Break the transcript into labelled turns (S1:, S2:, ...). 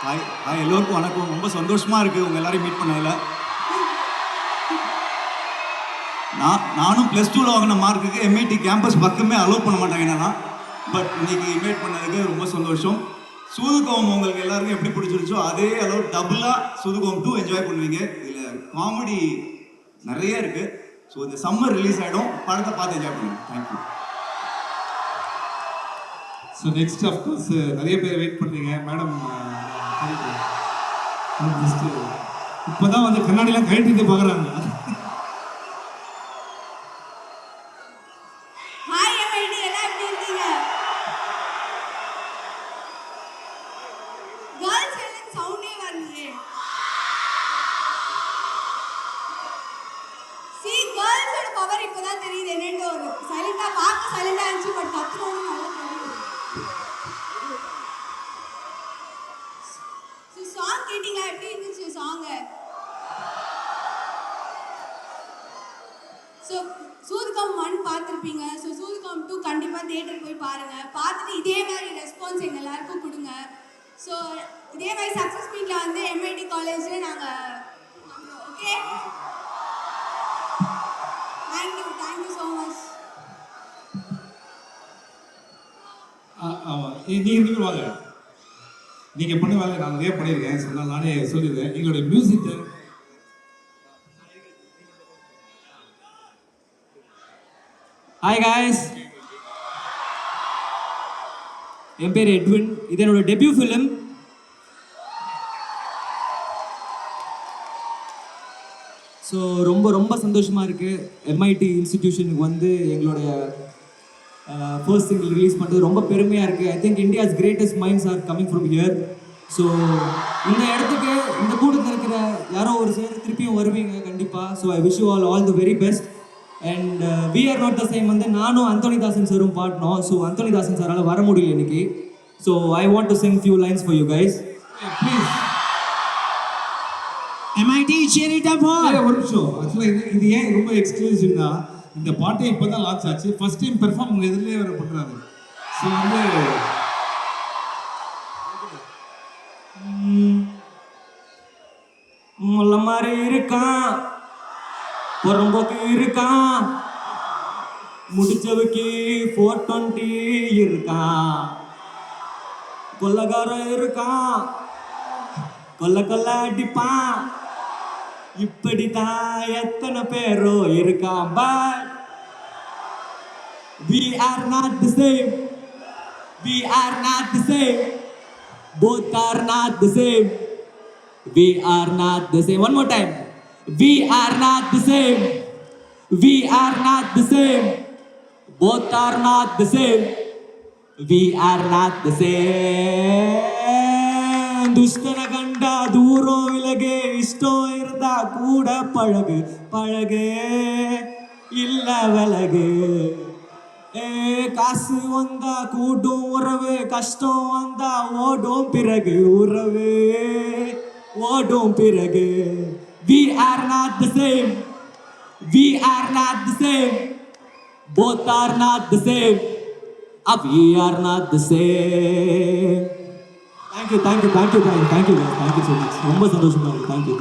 S1: Hi எல்லோருக்கும் வணக்கம். ரொம்ப சந்தோஷமாக இருக்குது உங்கள் எல்லாரையும் மீட் பண்ணதில். நானும் +2ல் வாங்கின மார்க்குக்கு எம்ஐடி கேம்பஸ் பக்கமே அலோவ் பண்ண மாட்டாங்க என்னன்னா. பட் இன்னைக்கு இன்வைட் பண்ணதுக்கு ரொம்ப சந்தோஷம். சூதுகோவம் உங்களுக்கு எல்லாருக்கும் எப்படி பிடிச்சிருச்சோ அதே அளவு டபுளாக சூதுகோவம் 2 என்ஜாய் பண்ணுவீங்க. இதில் காமெடி நிறைய இருக்குது. ஸோ இந்த சம்மர் ரிலீஸ் ஆகிடும், படத்தை பார்த்து என்ஜாய் பண்ணுங்க. தேங்க்யூ.
S2: ஸோ நெக்ஸ்ட் அஃப்கோர்ஸ் நிறைய பேர் வெயிட் பண்ணுறீங்க மேடம். ஜஸ்ட்டு இப்போ தான் வந்து கண்ணாடிலாம் கழட்டிட்டு பார்க்குறாங்க.
S3: பவர் இப்போதான் தெரியுது என்னன்னு. ஒரு சைலண்டா பார்க்க சைலண்டா இருந்துச்சு, பட் கத்துறோம் நல்லா தெரியுது. சாங் கேட்டிங்களா? எப்படி இருந்துச்சு சாங்? சூதுகம் 1 பார்த்துருப்பீங்க. சூதுகம் 2 கண்டிப்பாக தியேட்டர் போய் பாருங்க. பார்த்துட்டு இதே மாதிரி ரெஸ்பான்ஸ் எங்கள் எல்லாருக்கும் கொடுங்க. ஸோ இதே மாதிரி சக்ஸஸ் மீட்டில் வந்து எம்ஐடி காலேஜில் நாங்கள் ஓகே. Thank you so much.
S2: ஆமாம், நீங்கள் வாங்க. நீங்கள் பண்ண வேலை நான் நிறைய பண்ணியிருக்கேன், சொன்னால் நானே சொல்லிடுறேன். எங்களுடைய மியூசிக்கு
S4: ஹாய் காய்ஸ், என் பேர் எட்வின். இது என்னோட டெபியூ ஃபிலிம். ஸோ ரொம்ப ரொம்ப சந்தோஷமாக இருக்குது. எம்ஐடி இன்ஸ்டிடியூஷனுக்கு வந்து எங்களுடைய ஃபர்ஸ்ட் சிங்கிள் ரிலீஸ் பண்ணுறது ரொம்ப பெருமையாக இருக்குது. I think India's greatest minds are coming from here. So இந்த இடத்துக்கு இந்த கூட்டத்தில் இருக்கிற யாரோ ஒரு சிலர் திருப்பியும் வருவீங்க கண்டிப்பாக. So I wish you all the very best. And we are not the same வந்து நானும் அந்தோனிதாசன் சாரும் பாடினோம். ஸோ அந்தோனிதாசன் சாரால் வர முடியல இன்னைக்கு. So I want to Singh few lines for you guys.
S2: Please.
S4: MIT cheer it up for.
S2: ஒரு நிமிஷம். ஆக்சுவலாக இது ஏன் ரொம்ப எக்ஸ்க்ளூசிவ்னா, இந்த பாட்டை இப்போ தான் லான்ச் ஆச்சு. ஃபர்ஸ்ட் டைம் பெர்ஃபார்ம் உங்கள் எதிரிலே வர பண்ணுறாரு. ஸோ வந்து
S4: முல்ல மாதிரி இருக்கான், புறம்போக்கு இருக்கான், முடிச்சவுக்கு 420 இருக்கான், கொள்ளக்காரன் இருக்கான், கொல்ல அடிப்பான். இப்படித்தான் எத்தனை பேரோ இருக்கான். But we are not the same. We are not the same. Both are not the same. We are not the same. One more time. We are not the same. We are not the same. Both are not the same. We are not the same. துஷ்டன கண்டா தூரம் விலகு, இஷ்டம் இருந்தா கூட பழகு பழகு, இல்ல விலகு. காசு வந்தா கூட்டும் உறவு, கஷ்டம் வந்தா ஓடும் பிறகு உறவு ஓடும் பிறகு. We are not the same. We are not the same. Both are not the same. We are not the same. Thank you so much. ரொம்ப சந்தோஷமா இருக்கு. Thank you.